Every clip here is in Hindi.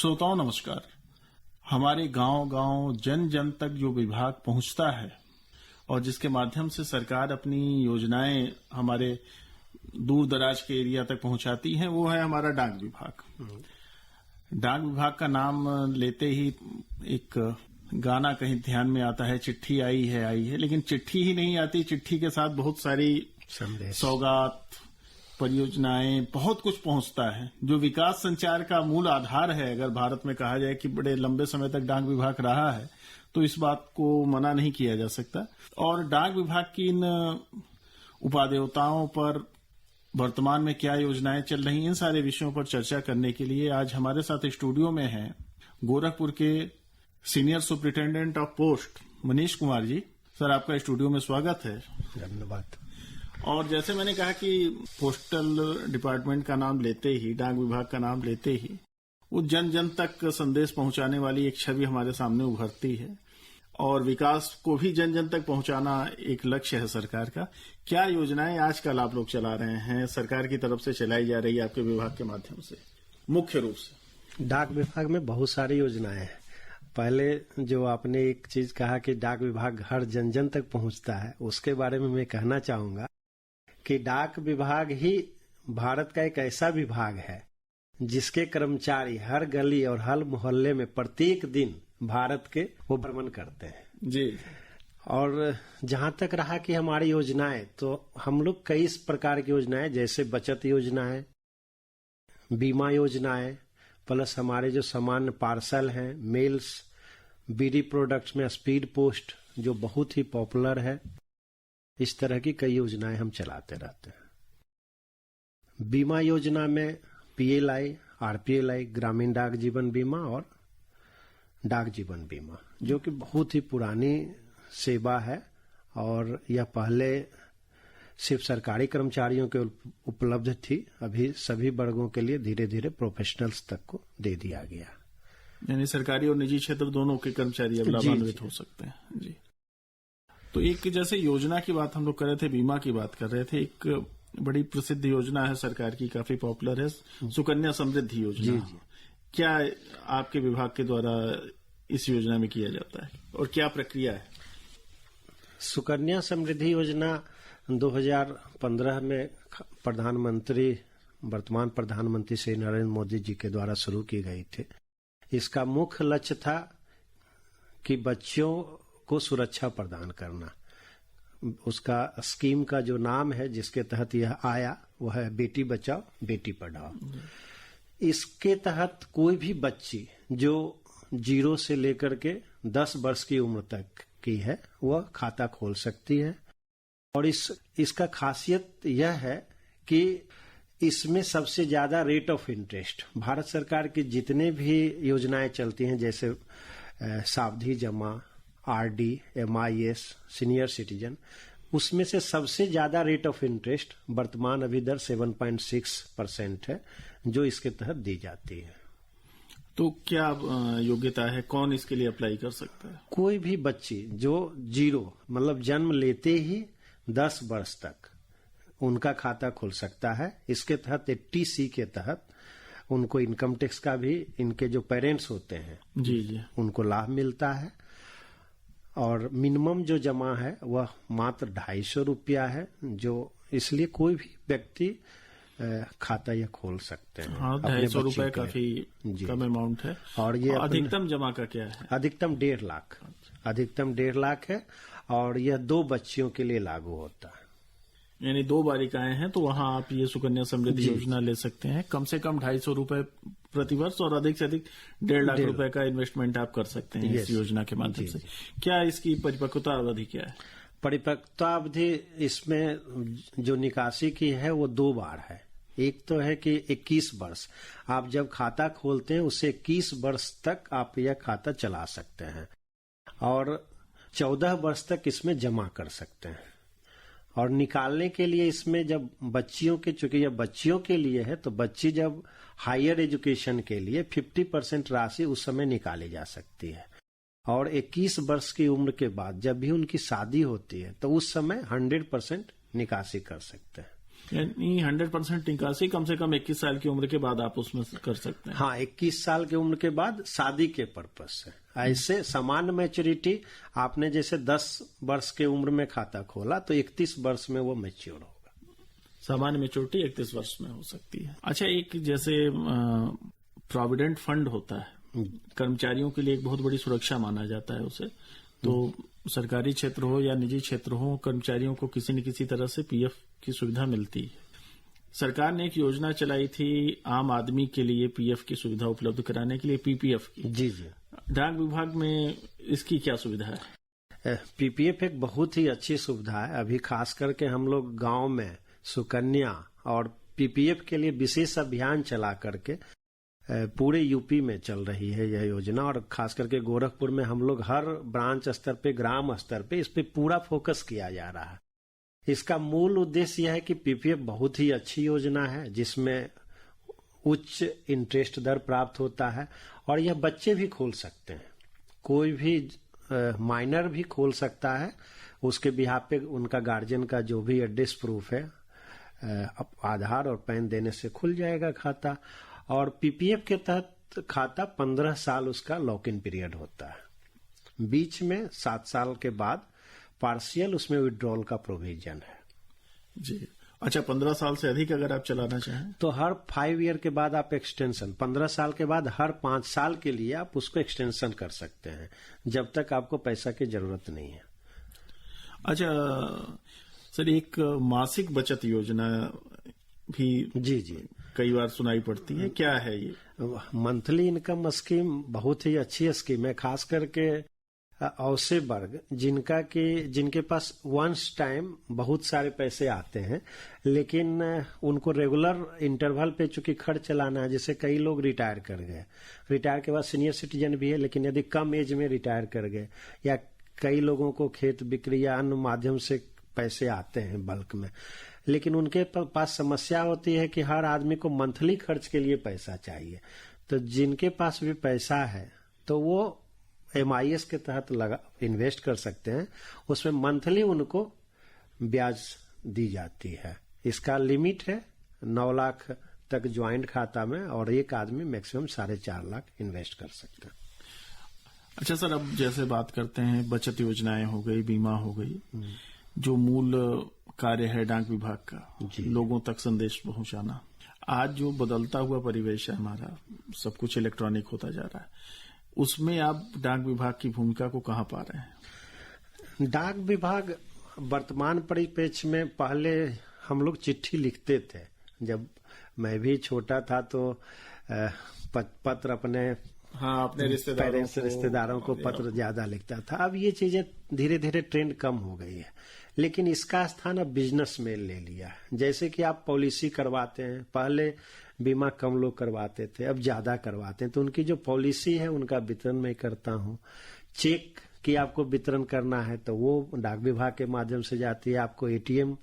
श्रोताओं नमस्कार। हमारे गांव-गांव जन जन तक जो विभाग पहुंचता है और जिसके माध्यम से सरकार अपनी योजनाएं हमारे दूर दराज के एरिया तक पहुंचाती हैं, वो है हमारा डाक विभाग। डाक विभाग का नाम लेते ही एक गाना कहीं ध्यान में आता है, चिट्ठी आई है, लेकिन चिट्ठी ही नहीं आती, चिट्ठी के साथ बहुत सारी सौगात, परियोजनाएं, बहुत कुछ पहुंचता है जो विकास संचार का मूल आधार है। अगर भारत में कहा जाए कि बड़े लंबे समय तक डाक विभाग रहा है तो इस बात को मना नहीं किया जा सकता। और डाक विभाग की इन उपादेयताओं पर वर्तमान में क्या योजनाएं चल रही, इन सारे विषयों पर चर्चा करने के लिए आज हमारे साथ स्टूडियो में हैं गोरखपुर के senior superintendent of post Manish Kumar ji. Sir, आपका स्टूडियो में स्वागत है। धन्यवाद। और जैसे मैंने कहा कि पोस्टल डिपार्टमेंट का नाम लेते ही, डाक विभाग का नाम लेते ही वो जन जन तक संदेश पहुंचाने वाली एक छवि हमारे सामने उभरती है और विकास को भी जन जन तक पहुंचाना एक लक्ष्य है सरकार का। क्या योजनाएं आजकल आप लोग चला रहे हैं, सरकार की तरफ से चलाई जा रही है आपके विभाग के माध्यम से? मुख्य रूप से डाक विभाग में बहुत सारी योजनाएं हैं। पहले जो आपने एक चीज कहा कि डाक विभाग हर जन जन तक पहुंचता है, उसके बारे में मैं कहना चाहूंगा कि डाक विभाग ही भारत का एक ऐसा विभाग है जिसके कर्मचारी हर गली और हर मोहल्ले में प्रत्येक दिन भारत के वो भ्रमण करते हैं जी। और जहां तक रहा कि हमारी योजनाएं, तो हम लोग कई प्रकार की योजनाएं, जैसे बचत योजनाएं, बीमा योजनाएं, प्लस हमारे जो सामान्य पार्सल हैं, मेल्स, बीडी प्रोडक्ट्स में स्पीड पोस्ट जो बहुत ही पॉपुलर है, इस तरह की कई योजनाएं हम चलाते रहते हैं। बीमा योजना में पीएलआई, आरपीएलआई, ग्रामीण डाक जीवन बीमा और डाक जीवन बीमा, जो कि बहुत ही पुरानी सेवा है और यह पहले सिर्फ सरकारी कर्मचारियों के उपलब्ध थी। अभी सभी वर्गों के लिए धीरे धीरे प्रोफेशनल्स तक को दे दिया गया। यानी सरकारी और निजी क्षेत्र दोनों के कर्मचारी अब लाभान्वित हो सकते हैं जी। तो एक जैसे योजना की बात हम लोग कर रहे थे, बीमा की बात कर रहे थे, एक बड़ी प्रसिद्ध योजना है सरकार की, काफी पॉपुलर है, सुकन्या समृद्धि योजना। जी। क्या आपके विभाग के द्वारा इस योजना में किया जाता है और क्या प्रक्रिया है? सुकन्या समृद्धि योजना 2015 में वर्तमान प्रधानमंत्री श्री नरेंद्र मोदी जी के द्वारा शुरू की गई थी। इसका मुख्य लक्ष्य था कि बच्चों को सुरक्षा प्रदान करना। उसका स्कीम का जो नाम है जिसके तहत यह आया वो है बेटी बचाओ बेटी पढ़ाओ। इसके तहत कोई भी बच्ची जो 0 से लेकर के 10 वर्ष की उम्र तक की है वह खाता खोल सकती है। और इसका खासियत यह है कि इसमें सबसे ज्यादा रेट ऑफ इंटरेस्ट, भारत सरकार की जितने भी योजनाएं चलती हैं जैसे सावधि जमा, आरडी, एमआईएस, सीनियर सिटीजन, उसमें से सबसे ज्यादा रेट ऑफ इंटरेस्ट वर्तमान अभी दर 7.6% है जो इसके तहत दी जाती है। तो क्या योग्यता है, कौन इसके लिए अप्लाई कर सकता है? कोई भी बच्ची जो 0 मतलब जन्म लेते ही 10 वर्ष तक उनका खाता खुल सकता है। इसके तहत 80C के तहत उनको इनकम टैक्स का भी, इनके जो पेरेंट्स होते हैं जी उनको लाभ मिलता है। और मिनिमम जो जमा है वह मात्र 250 रुपया है, जो इसलिए कोई भी व्यक्ति खाता यह खोल सकते हैं। हाँ, 250 रुपए काफी कम अमाउंट है। और ये अधिकतम जमा का क्या है? अधिकतम 1.5 लाख, अधिकतम 1.5 लाख है और यह 2 बच्चियों के लिए लागू होता है। यानी 2 बालिकाएं हैं तो वहां आप ये सुकन्या समृद्धि योजना ले सकते हैं। कम से कम 250 रुपए प्रतिवर्ष और अधिक से अधिक 1.5 लाख रुपए का इन्वेस्टमेंट आप कर सकते हैं इस योजना के माध्यम से। क्या इसकी परिपक्वता अवधि क्या है? परिपक्वता अवधि इसमें जो निकासी की है वो 2 बार है। एक तो है कि 21 वर्ष, आप जब खाता खोलते हैं उससे 21 वर्ष तक आप यह खाता चला सकते हैं और 14 वर्ष तक इसमें जमा कर सकते हैं। और निकालने के लिए इसमें जब बच्चियों के, चूंकि यह बच्चियों के लिए है, तो बच्ची जब हायर एजुकेशन के लिए 50% राशि उस समय निकाली जा सकती है। और 21 वर्ष की उम्र के बाद जब भी उनकी शादी होती है तो उस समय 100% निकासी कर सकते हैं। यानी 100% निकासी कम से कम 21 साल की उम्र के बाद आप उसमें कर सकते हैं। हाँ, 21 साल की उम्र के बाद शादी के पर्पज से। ऐसे समान मैच्योरिटी आपने जैसे 10 वर्ष के उम्र में खाता खोला तो 31 वर्ष में वो मैच्योर होगा। सामान्य मैच्योरिटी 31 वर्ष में हो सकती है। अच्छा, एक जैसे प्रोविडेंट फंड होता है, कर्मचारियों के लिए एक बहुत बड़ी सुरक्षा माना जाता है उसे, तो सरकारी क्षेत्र हो या निजी क्षेत्र हो, कर्मचारियों को किसी न किसी तरह से पीएफ की सुविधा मिलती है। सरकार ने एक योजना चलाई थी आम आदमी के लिए पीएफ की सुविधा उपलब्ध कराने के लिए, पीपीएफ की। जी जी। डाक विभाग में इसकी क्या सुविधा है? पीपीएफ एक बहुत ही अच्छी सुविधा है। अभी खास करके हम लोग गांव में सुकन्या और पीपीएफ के लिए विशेष अभियान चला करके पूरे यूपी में चल रही है यह योजना, और खास करके गोरखपुर में हम लोग हर ब्रांच स्तर पे, ग्राम स्तर पे इस पे पूरा फोकस किया जा रहा है। इसका मूल उद्देश्य यह है कि पीपीएफ बहुत ही अच्छी योजना है जिसमें उच्च इंटरेस्ट दर प्राप्त होता है, और यह बच्चे भी खोल सकते हैं, कोई भी माइनर भी खोल सकता है। उसके बिहाफ पे उनका गार्जियन का जो भी एड्रेस प्रूफ है, आधार और पैन देने से खुल जाएगा खाता। और पीपीएफ के तहत खाता 15 साल उसका लॉक इन पीरियड होता है। बीच में 7 साल के बाद पार्शियल उसमें विड्रॉल का प्रोविजन है। जी। अच्छा, 15 साल से अधिक अगर आप चलाना चाहें तो हर 5 ईयर के बाद आप एक्सटेंशन, 15 साल के बाद हर 5 साल के लिए आप उसको एक्सटेंशन कर सकते हैं, जब तक आपको पैसा की जरूरत नहीं है। अच्छा सर, एक मासिक बचत योजना भी जी जी कई बार सुनाई पड़ती है, क्या है ये? मंथली इनकम स्कीम बहुत ही अच्छी स्कीम है, खास करके ऐसे वर्ग जिनके पास वंस टाइम बहुत सारे पैसे आते हैं, लेकिन उनको रेगुलर इंटरवल पे चूंकि खर्च चलाना है। जैसे कई लोग रिटायर कर गए, रिटायर के बाद सीनियर सिटीजन भी है, लेकिन यदि कम एज में रिटायर कर गए, या कई लोगों को खेत बिक्री या अन्य माध्यम से पैसे आते हैं बल्क में, लेकिन उनके पास समस्या होती है कि हर आदमी को मंथली खर्च के लिए पैसा चाहिए। तो जिनके पास भी पैसा है तो वो MIS के तहत इन्वेस्ट कर सकते हैं, उसमें मंथली उनको ब्याज दी जाती है। इसका लिमिट है 9 लाख तक ज्वाइंट खाता में, और एक आदमी मैक्सिमम 4.5 लाख इन्वेस्ट कर सकता है। अच्छा सर, अब जैसे बात करते हैं बचत योजनाएं हो गई, बीमा हो गई, जो मूल कार्य है डाक विभाग का, लोगों तक संदेश पहुंचाना। आज जो बदलता हुआ परिवेश है हमारा, सब कुछ इलेक्ट्रॉनिक होता जा रहा है, उसमें आप डाक विभाग की भूमिका को कहां पा रहे हैं? डाक विभाग वर्तमान परिप्रेक्ष्य में, पहले हम लोग चिट्ठी लिखते थे, जब मैं भी छोटा था तो पत्र अपने रिश्तेदारों को पत्र ज्यादा लिखता था। अब ये चीजें धीरे धीरे ट्रेंड कम हो गई है, लेकिन इसका स्थान अब बिजनेस में ले लिया है। जैसे कि आप पॉलिसी करवाते हैं, पहले बीमा कम लोग करवाते थे, अब ज्यादा करवाते हैं, तो उनकी जो पॉलिसी है उनका वितरण मैं करता हूँ। चेक की आपको वितरण करना है तो वो डाक विभाग के माध्यम से जाती है। आपको ATM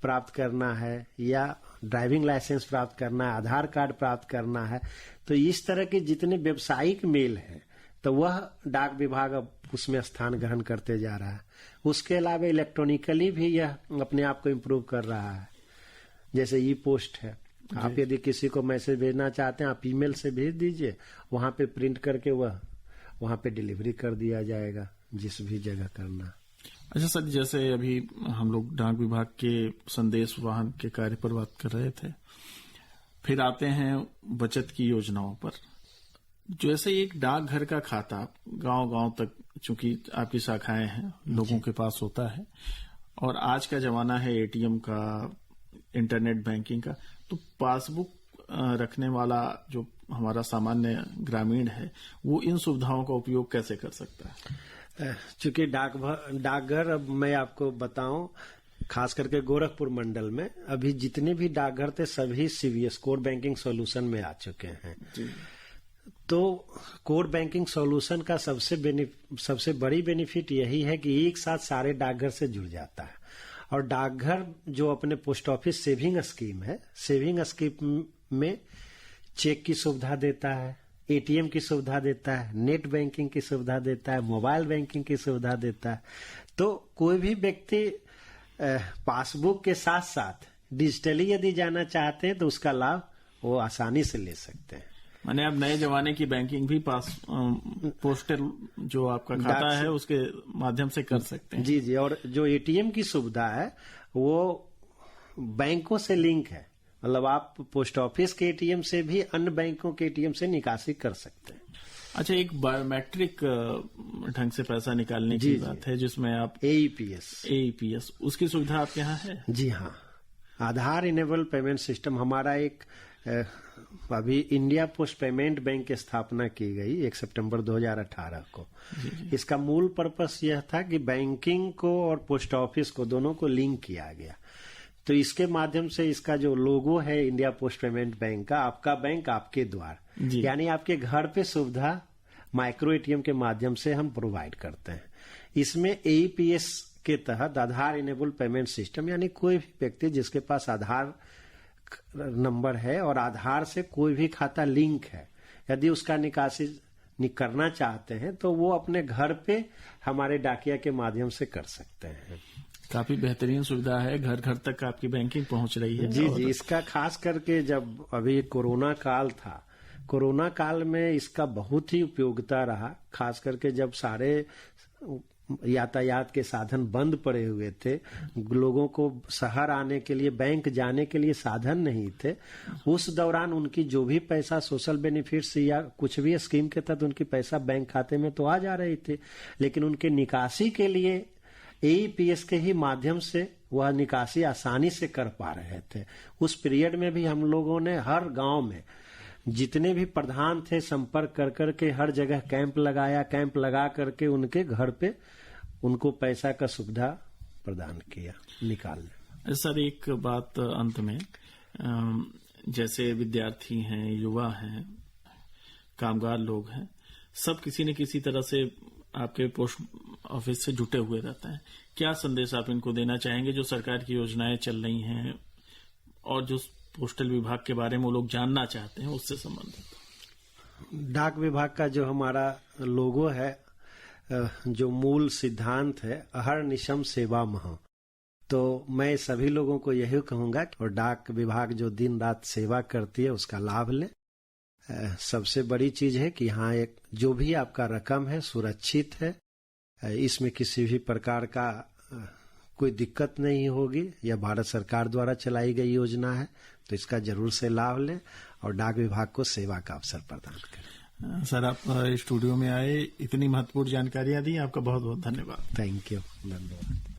प्राप्त करना है या ड्राइविंग लाइसेंस प्राप्त करना है, आधार कार्ड प्राप्त करना है, तो इस तरह के जितने व्यावसायिक मेल है तो वह डाक विभाग अब उसमें स्थान ग्रहण करते जा रहा है। उसके अलावा इलेक्ट्रॉनिकली भी यह अपने आप को इम्प्रूव कर रहा है। जैसे E-पोस्ट है, आप यदि किसी को मैसेज भेजना चाहते हैं, आप ईमेल से भेज दीजिए, वहां पे प्रिंट करके वहां पे डिलीवरी कर दिया जाएगा, जिस भी जगह करना। अच्छा सर, जैसे अभी हम लोग डाक विभाग के संदेश वाहन के कार्य पर बात कर रहे थे, फिर आते हैं बचत की योजनाओं पर। जैसे एक डाकघर का खाता गांव-गांव तक, चूंकि आपकी शाखाएं हैं, लोगों के पास होता है, और आज का जमाना है ATM का, इंटरनेट बैंकिंग का, तो पासबुक रखने वाला जो हमारा सामान्य ग्रामीण है, वो इन सुविधाओं का उपयोग कैसे कर सकता है? चूंकि डाकघर, अब मैं आपको बताऊं, खास करके गोरखपुर मंडल में अभी जितने भी डाकघर थे सभी CVS कोर बैंकिंग सॉल्यूशन में आ चुके हैं। तो कोर बैंकिंग सॉल्यूशन का सबसे बड़ी बेनिफिट यही है कि एक साथ सारे डाकघर से जुड़ जाता है। और डाकघर जो अपने पोस्ट ऑफिस सेविंग स्कीम है, सेविंग स्कीम में चेक की सुविधा देता है, ATM की सुविधा देता है, नेट बैंकिंग की सुविधा देता है, मोबाइल बैंकिंग की सुविधा देता है। तो कोई भी व्यक्ति पासबुक के साथ साथ डिजिटली यदि जाना चाहते हैं तो उसका लाभ वो आसानी से ले सकते हैं। माने आप नए जमाने की बैंकिंग भी पोस्टल जो आपका खाता है उसके माध्यम से कर सकते हैं। जी जी, और जो एटीएम की सुविधा है वो बैंकों से लिंक है, मतलब आप पोस्ट ऑफिस के एटीएम से भी अन्य बैंकों के एटीएम से निकासी कर सकते हैं। अच्छा, एक बायोमेट्रिक ढंग से पैसा निकालने की बात है जिसमें आप एईपीएस उसकी सुविधा आपके यहाँ है? जी हाँ, आधार इनेबल पेमेंट सिस्टम हमारा एक अभी इंडिया पोस्ट पेमेंट बैंक की स्थापना की गई 1 सितंबर 2018 को। इसका मूल पर्पस यह था कि बैंकिंग को और पोस्ट ऑफिस को दोनों को लिंक किया गया। तो इसके माध्यम से इसका जो लोगो है इंडिया पोस्ट पेमेंट बैंक का, आपका बैंक आपके द्वार, यानी आपके घर पे सुविधा माइक्रो एटीएम के माध्यम से हम प्रोवाइड करते हैं। इसमें एईपीएस के तहत आधार इनेबल पेमेंट सिस्टम, यानी कोई भी व्यक्ति जिसके पास आधार नंबर है और आधार से कोई भी खाता लिंक है, यदि उसका निकासी करना चाहते हैं तो वो अपने घर पे हमारे डाकिया के माध्यम से कर सकते हैं। काफी बेहतरीन सुविधा है, घर घर तक आपकी बैंकिंग पहुंच रही है। जी जी, इसका खास करके जब अभी कोरोना काल था, कोरोना काल में इसका बहुत ही उपयोगिता रहा, खास करके जब सारे यातायात के साधन बंद पड़े हुए थे, लोगों को शहर आने के लिए, बैंक जाने के लिए साधन नहीं थे। उस दौरान उनकी जो भी पैसा सोशल बेनिफिट्स या कुछ भी स्कीम के तहत उनकी पैसा बैंक खाते में तो आ जा रही थी, लेकिन उनके निकासी के लिए एईपीएस के ही माध्यम से वह निकासी आसानी से कर पा रहे थे। उस पीरियड में भी हम लोगों ने हर गांव में जितने भी प्रधान थे संपर्क कर करके हर जगह कैंप लगाया, कैंप लगा करके उनके घर पे उनको पैसा का सुविधा प्रदान किया निकालने। सर, एक बात अंत में, जैसे विद्यार्थी हैं, युवा हैं, कामगार लोग हैं, सब किसी न किसी तरह से आपके पोस्ट ऑफिस से जुटे हुए रहते हैं, क्या संदेश आप इनको देना चाहेंगे जो सरकार की योजनाएं चल रही हैं और जो पोस्टल विभाग के बारे में वो लोग जानना चाहते हैं उससे संबंधित? डाक विभाग का जो हमारा लोगो है, जो मूल सिद्धांत है, अहर्निशम सेवा महा, तो मैं सभी लोगों को यही कहूंगा और डाक विभाग जो दिन रात सेवा करती है उसका लाभ लें। सबसे बड़ी चीज है कि यहाँ एक जो भी आपका रकम है सुरक्षित है, इसमें किसी भी प्रकार का कोई दिक्कत नहीं होगी। यह भारत सरकार द्वारा चलाई गई योजना है, तो इसका जरूर से लाभ लें और डाक विभाग को सेवा का अवसर प्रदान करें। सर, आप स्टूडियो में आए, इतनी महत्वपूर्ण जानकारियां दी, आपका बहुत बहुत धन्यवाद। थैंक यू, धन्यवाद।